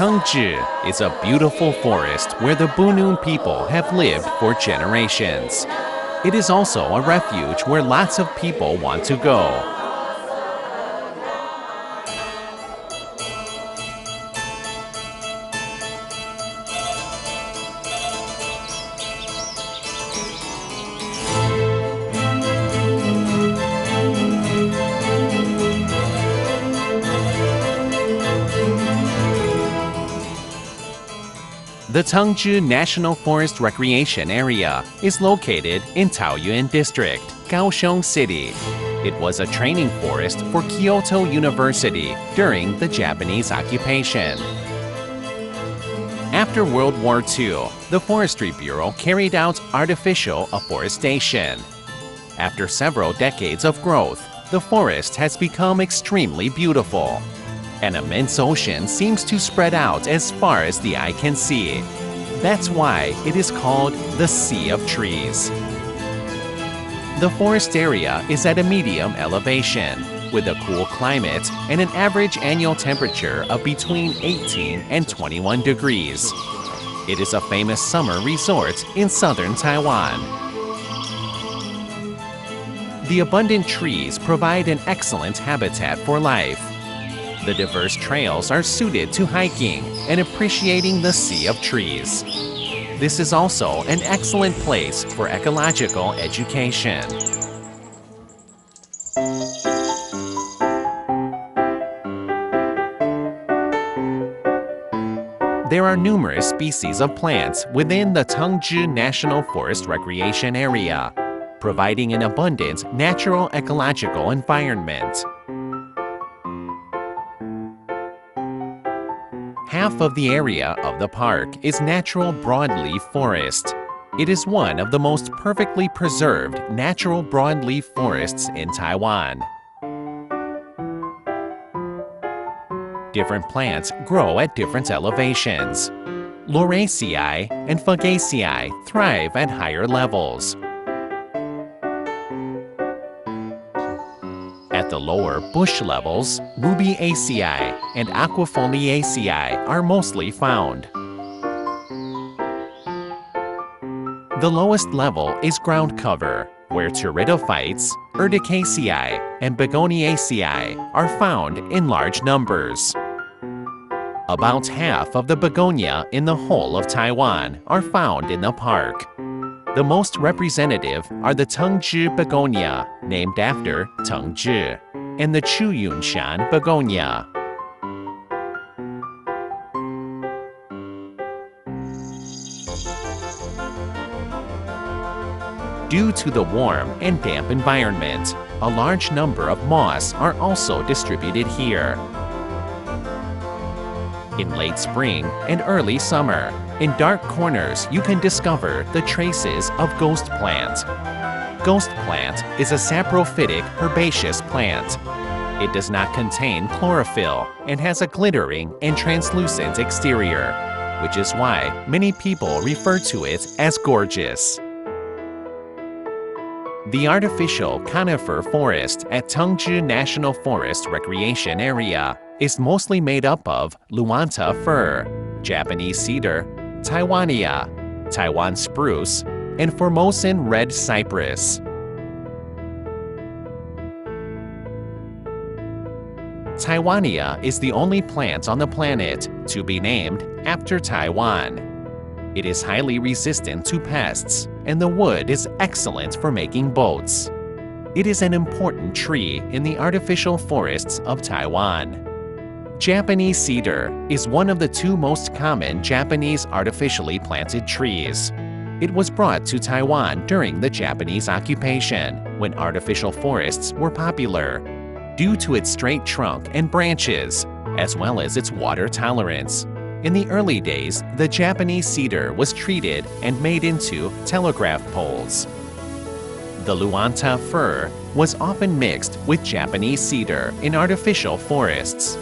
Tengchi is a beautiful forest where the Bunun people have lived for generations. It is also a refuge where lots of people want to go. The Tengchi National Forest Recreation Area is located in Taoyuan District, Kaohsiung City. It was a training forest for Kyoto University during the Japanese occupation. After World War II, the Forestry Bureau carried out artificial afforestation. After several decades of growth, the forest has become extremely beautiful. An immense ocean seems to spread out as far as the eye can see. That's why it is called the Sea of Trees. The forest area is at a medium elevation, with a cool climate and an average annual temperature of between 18 and 21 degrees. It is a famous summer resort in southern Taiwan. The abundant trees provide an excellent habitat for life. The diverse trails are suited to hiking and appreciating the Sea of Trees. This is also an excellent place for ecological education. There are numerous species of plants within the Tengchi National Forest Recreation Area, providing an abundant natural ecological environment. Half of the area of the park is natural broadleaf forest. It is one of the most perfectly preserved natural broadleaf forests in Taiwan. Different plants grow at different elevations. Lauraceae and Fagaceae thrive at higher levels. At the lower bush levels, Rubiaceae and Aquifoliaceae are mostly found. The lowest level is ground cover, where Pteridophytes, Urticaceae, and Begoniaceae are found in large numbers. About half of the begonia in the whole of Taiwan are found in the park. The most representative are the Tengchi begonia, named after Tengchi, and the Chuyunshan begonia. Due to the warm and damp environment, a large number of moths are also distributed here. In late spring and early summer, in dark corners you can discover the traces of ghost plant. Ghost plant is a saprophytic herbaceous plant. It does not contain chlorophyll and has a glittering and translucent exterior, which is why many people refer to it as gorgeous. The artificial conifer forest at Tengchi National Forest Recreation Area is mostly made up of Luanta fir, Japanese cedar, Taiwania, Taiwan spruce, and Formosan red cypress. Taiwania is the only plant on the planet to be named after Taiwan. It is highly resistant to pests, and the wood is excellent for making boats. It is an important tree in the artificial forests of Taiwan. Japanese cedar is one of the two most common Japanese artificially planted trees. It was brought to Taiwan during the Japanese occupation, when artificial forests were popular, due to its straight trunk and branches, as well as its water tolerance. In the early days, the Japanese cedar was treated and made into telegraph poles. The Luanta fir was often mixed with Japanese cedar in artificial forests.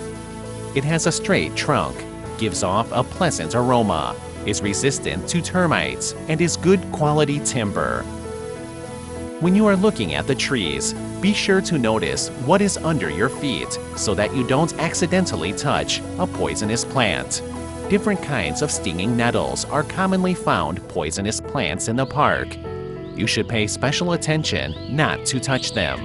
It has a straight trunk, gives off a pleasant aroma, is resistant to termites, and is good quality timber. When you are looking at the trees, be sure to notice what is under your feet so that you don't accidentally touch a poisonous plant. Different kinds of stinging nettles are commonly found poisonous plants in the park. You should pay special attention not to touch them.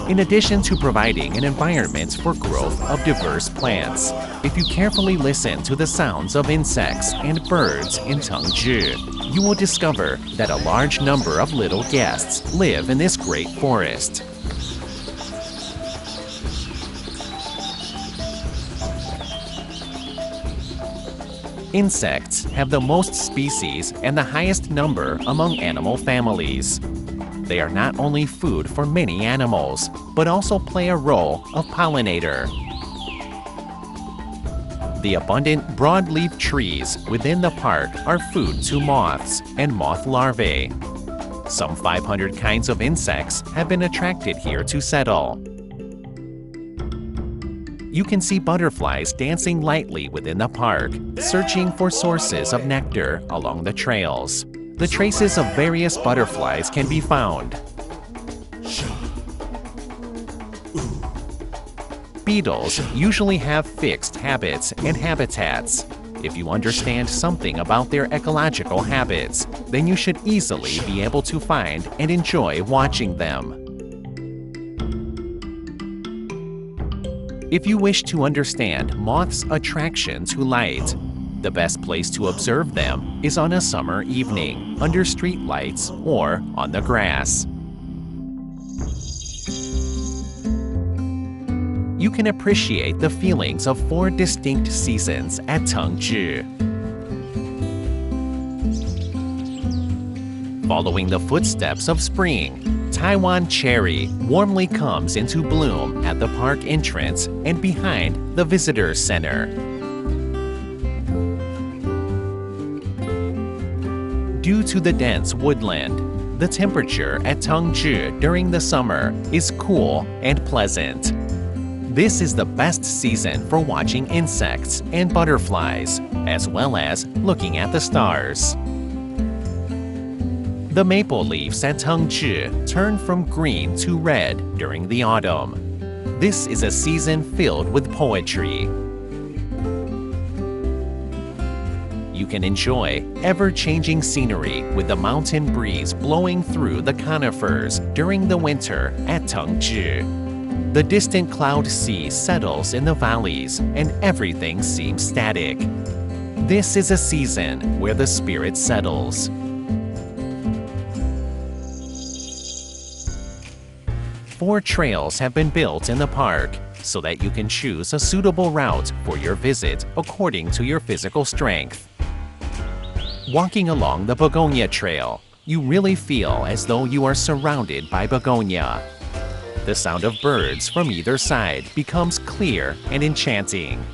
In addition to providing an environment for growth of diverse plants, if you carefully listen to the sounds of insects and birds in Tengchi, you will discover that a large number of little guests live in this great forest. Insects have the most species and the highest number among animal families. They are not only food for many animals, but also play a role of pollinator. The abundant broadleaf trees within the park are food to moths and moth larvae. Some 500 kinds of insects have been attracted here to settle. You can see butterflies dancing lightly within the park, searching for sources of nectar along the trails. The traces of various butterflies can be found. Beetles usually have fixed habits and habitats. If you understand something about their ecological habits, then you should easily be able to find and enjoy watching them. If you wish to understand moths' attraction to light, the best place to observe them is on a summer evening, under street lights or on the grass. You can appreciate the feelings of 4 distinct seasons at Tengchi. Following the footsteps of spring, Taiwan cherry warmly comes into bloom at the park entrance and behind the visitor center. Due to the dense woodland, the temperature at Tengchi during the summer is cool and pleasant. This is the best season for watching insects and butterflies, as well as looking at the stars. The maple leaves at Tengchi turn from green to red during the autumn. This is a season filled with poetry. You can enjoy ever-changing scenery with the mountain breeze blowing through the conifers during the winter at Tengchi. The distant cloud sea settles in the valleys and everything seems static. This is a season where the spirit settles. Four trails have been built in the park so that you can choose a suitable route for your visit according to your physical strength. Walking along the Begonia Trail, you really feel as though you are surrounded by begonia. The sound of birds from either side becomes clear and enchanting.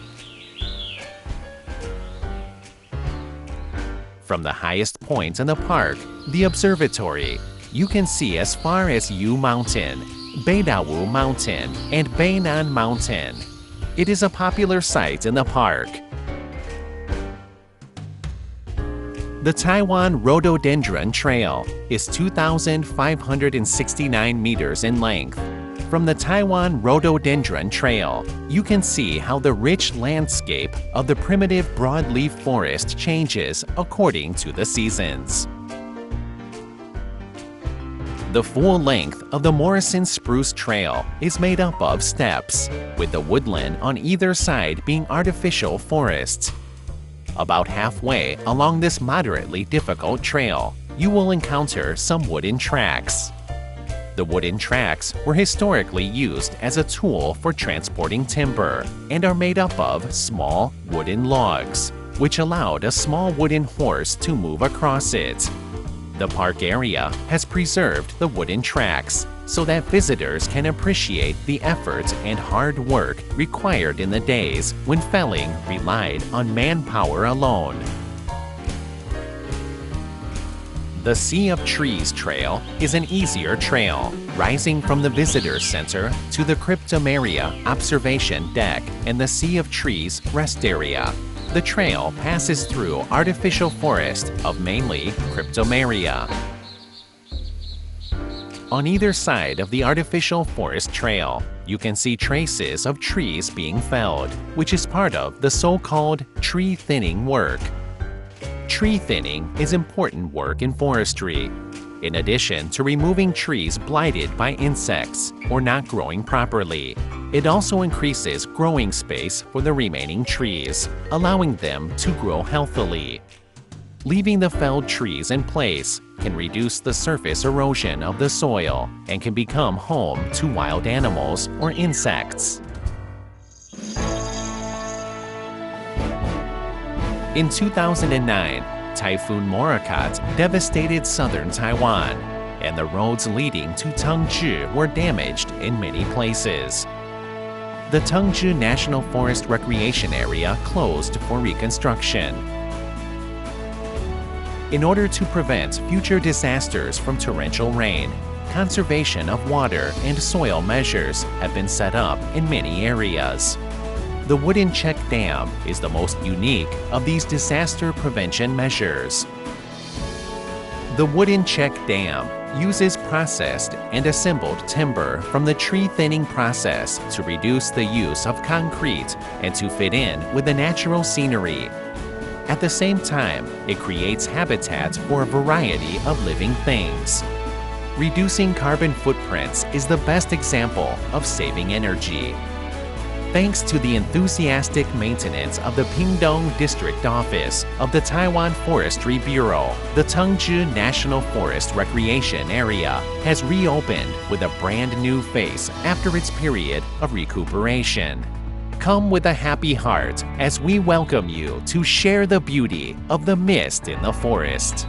From the highest point in the park, the observatory, you can see as far as Yu Mountain, Beidawu Mountain, and Beinan Mountain. It is a popular site in the park. The Taiwan Rhododendron Trail is 2,569 meters in length. From the Taiwan Rhododendron Trail, you can see how the rich landscape of the primitive broadleaf forest changes according to the seasons. The full length of the Morrison Spruce Trail is made up of steppes, with the woodland on either side being artificial forests. About halfway along this moderately difficult trail, you will encounter some wooden tracks. The wooden tracks were historically used as a tool for transporting timber and are made up of small wooden logs, which allowed a small wooden horse to move across it. The park area has preserved the wooden tracks so that visitors can appreciate the effort and hard work required in the days when felling relied on manpower alone. The Sea of Trees Trail is an easier trail, rising from the Visitor Center to the Cryptomeria Observation Deck and the Sea of Trees Rest Area. The trail passes through artificial forest of mainly Cryptomeria. On either side of the artificial forest trail, you can see traces of trees being felled, which is part of the so-called tree thinning work. Tree thinning is important work in forestry. In addition to removing trees blighted by insects or not growing properly, it also increases growing space for the remaining trees, allowing them to grow healthily. Leaving the felled trees in place can reduce the surface erosion of the soil and can become home to wild animals or insects. In 2009, Typhoon Morakot devastated southern Taiwan, and the roads leading to Tengchi were damaged in many places. The Tengchi National Forest Recreation Area closed for reconstruction. In order to prevent future disasters from torrential rain, conservation of water and soil measures have been set up in many areas. The wooden check dam is the most unique of these disaster prevention measures. The wooden check dam uses processed and assembled timber from the tree thinning process to reduce the use of concrete and to fit in with the natural scenery. At the same time, it creates habitat for a variety of living things. Reducing carbon footprints is the best example of saving energy. Thanks to the enthusiastic maintenance of the Pingdong District Office of the Taiwan Forestry Bureau, the Tengchi National Forest Recreation Area has reopened with a brand new face after its period of recuperation. Come with a happy heart as we welcome you to share the beauty of the mist in the forest.